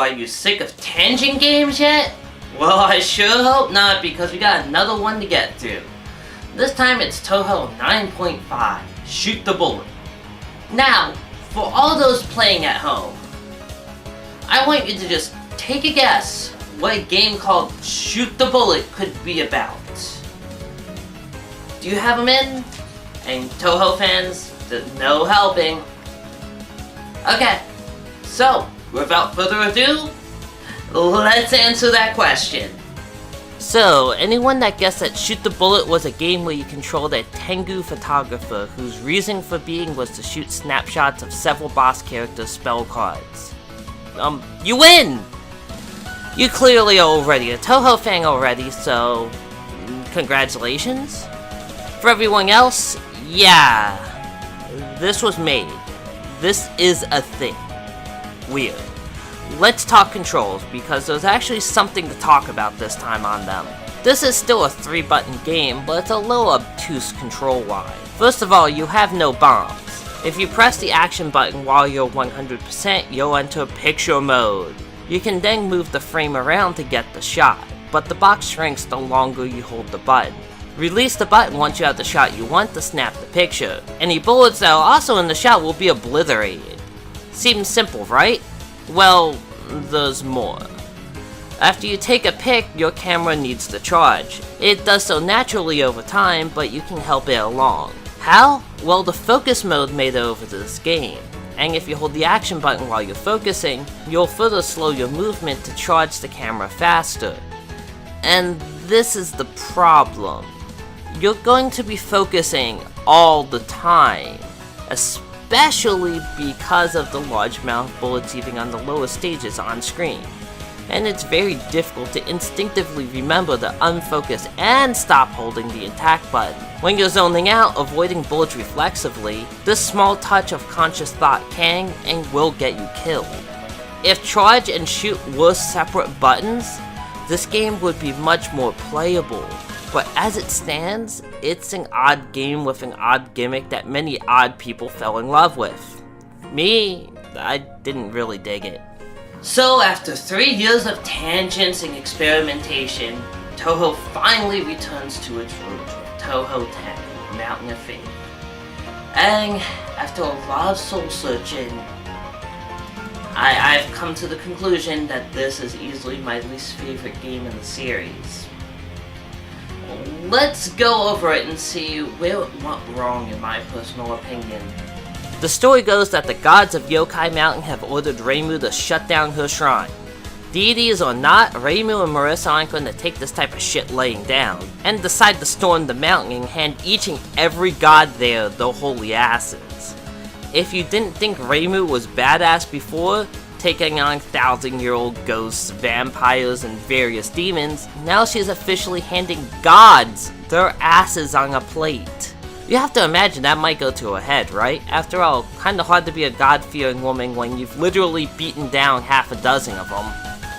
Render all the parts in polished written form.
are you sick of tangent games yet? Well, I sure hope not, because we got another one to get through. This time it's Touhou 9.5, Shoot the Bullet. Now, for all those playing at home, I want you to just take a guess what a game called Shoot the Bullet could be about. Do you have them in? And Touhou fans, no helping. Okay, so without further ado, let's answer that question. So, anyone that guessed that Shoot the Bullet was a game where you controlled a Tengu photographer whose reason for being was to shoot snapshots of several boss characters' spell cards? You win! You clearly are already a Touhou fan already, so congratulations. For everyone else, yeah, this was made. This is a thing. Weird. Let's talk controls, because there's actually something to talk about this time on them. This is still a 3-button game, but it's a little obtuse control-wise. First of all, you have no bombs. If you press the action button while you're 100%, you'll enter picture mode. You can then move the frame around to get the shot, but the box shrinks the longer you hold the button. Release the button once you have the shot you want to snap the picture. Any bullets that are also in the shot will be obliterated. Seems simple, right? Well, there's more. After you take a pic, your camera needs to charge. It does so naturally over time, but you can help it along. How? Well, the focus mode made it over to this game. And if you hold the action button while you're focusing, you'll further slow your movement to charge the camera faster. And this is the problem. You're going to be focusing all the time, especially because of the large amount of bullets even on the lower stages on screen. And it's very difficult to instinctively remember to unfocus and stop holding the attack button. When you're zoning out, avoiding bullets reflexively, this small touch of conscious thought can and will get you killed. If charge and shoot were separate buttons, this game would be much more playable. But as it stands, it's an odd game with an odd gimmick that many odd people fell in love with. Me, I didn't really dig it. So after 3 years of tangents and experimentation, Touhou finally returns to its roots with Touhou 10, Mountain of Fate. And after a lot of soul searching, I've come to the conclusion that this is easily my least favorite game in the series. Let's go over it and see where it went wrong in my personal opinion. The story goes that the gods of Yokai Mountain have ordered Reimu to shut down her shrine. Deities or not, Reimu and Marissa aren't going to take this type of shit laying down, and decide to storm the mountain and hand each and every god there their holy asses. If you didn't think Reimu was badass before, taking on 1,000-year-old ghosts, vampires, and various demons, now she's officially handing gods their asses on a plate. You have to imagine that might go to her head, right? After all, kinda hard to be a god-fearing woman when you've literally beaten down half a dozen of them.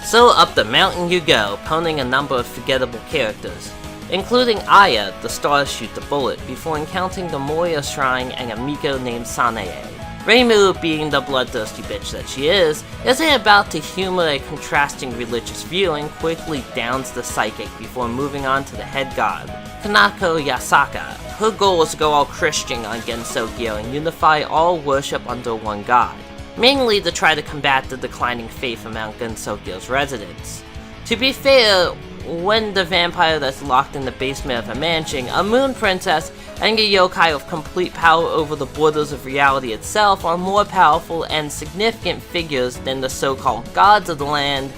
So up the mountain you go, poning a number of forgettable characters, including Aya, the stars shoot the bullet, before encountering the Moria Shrine and a Miko named Sanae. Reimu, being the bloodthirsty bitch that she is, isn't about to humor a contrasting religious view and quickly downs the psychic before moving on to the head god, Kanako Yasaka. Her goal is to go all Christian on Gensokyo and unify all worship under one god, mainly to try to combat the declining faith among Gensokyo's residents. To be fair, when the vampire that's locked in the basement of a mansion, a moon princess, and a yokai with complete power over the borders of reality itself are more powerful and significant figures than the so-called gods of the land,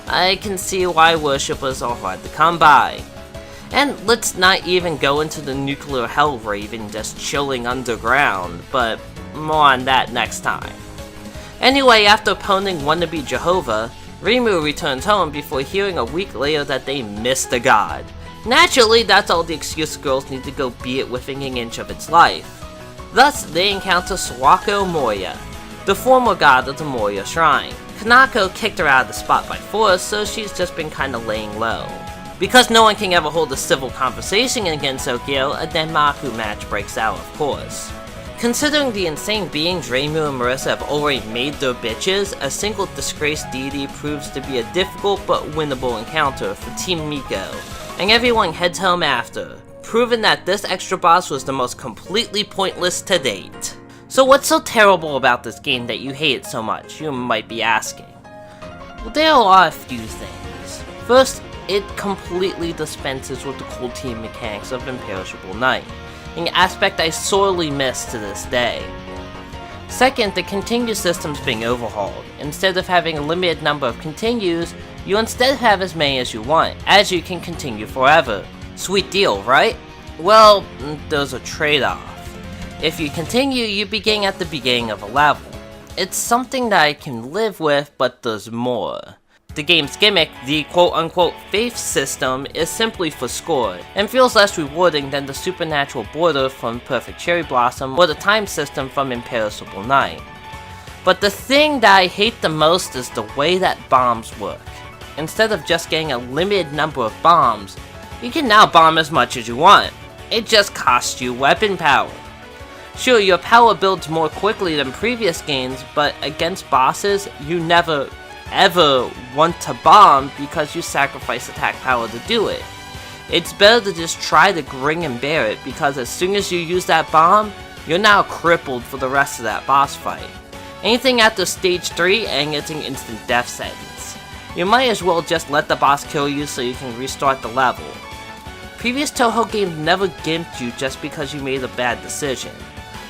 I can see why worshippers are hard to come by. And let's not even go into the nuclear hell raven just chilling underground, but more on that next time. Anyway, after poning wannabe Jehovah, Reimu returns home before hearing a week later that they missed a god. Naturally, that's all the excuse girls need to go be it within an inch of its life. Thus, they encounter Sawako Moria, the former god of the Moria Shrine. Kanako kicked her out of the spot by force, so she's just been kinda laying low. Because no one can ever hold a civil conversation in Gensokyo, a Denmaku match breaks out, of course. Considering the insane beings Reimu and Marissa have already made their bitches, a single disgraced deity proves to be a difficult but winnable encounter for Team Miko, and everyone heads home after, proving that this extra boss was the most completely pointless to date. So what's so terrible about this game that you hate it so much, you might be asking? Well, there are a few things. First, it completely dispenses with the cool team mechanics of Imperishable Night, an aspect I sorely miss to this day. Second, the continue system's being overhauled. Instead of having a limited number of continues, you instead have as many as you want, as you can continue forever. Sweet deal, right? Well, there's a trade-off. If you continue, you begin at the beginning of a level. It's something that I can live with, but there's more. The game's gimmick, the quote-unquote faith system, is simply for score, and feels less rewarding than the supernatural border from Perfect Cherry Blossom or the time system from Imperishable Night. But the thing that I hate the most is the way that bombs work. Instead of just getting a limited number of bombs, you can now bomb as much as you want. It just costs you weapon power. Sure, your power builds more quickly than previous games, but against bosses, you never ever want to bomb because you sacrifice attack power to do it. It's better to just try to grin and bear it, because as soon as you use that bomb, you're now crippled for the rest of that boss fight. Anything after stage 3 and it's an instant death sentence. You might as well just let the boss kill you so you can restart the level. Previous Touhou games never gimped you just because you made a bad decision.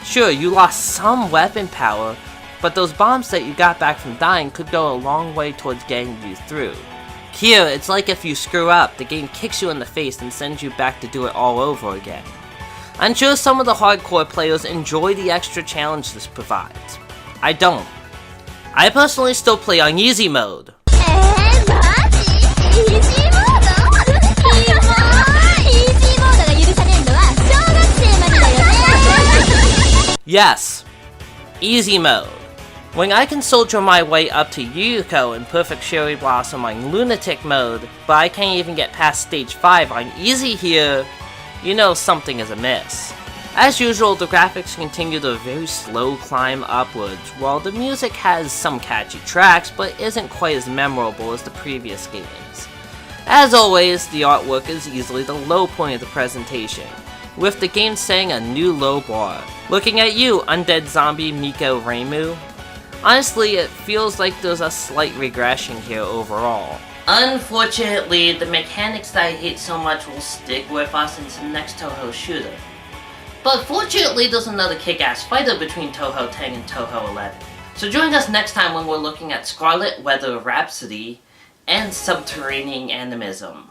Sure, you lost some weapon power, but those bombs that you got back from dying could go a long way towards getting you through. Here, it's like if you screw up, the game kicks you in the face and sends you back to do it all over again. I'm sure some of the hardcore players enjoy the extra challenge this provides. I don't. I personally still play on easy mode. Yes, easy mode. When I can soldier my way up to Yuko in Perfect Cherry Blossom on Lunatic mode, but I can't even get past stage 5 on easy here, you know something is amiss. As usual, the graphics continue their very slow climb upwards, while the music has some catchy tracks, but isn't quite as memorable as the previous games. As always, the artwork is easily the low point of the presentation, with the game setting a new low bar. Looking at you, undead zombie Miko Reimu. Honestly, it feels like there's a slight regression here overall. Unfortunately, the mechanics that I hate so much will stick with us into the next Touhou shooter. But fortunately, there's another kick-ass fighter between Touhou 10 and Touhou 11. So join us next time when we're looking at Scarlet Weather Rhapsody and Subterranean Animism.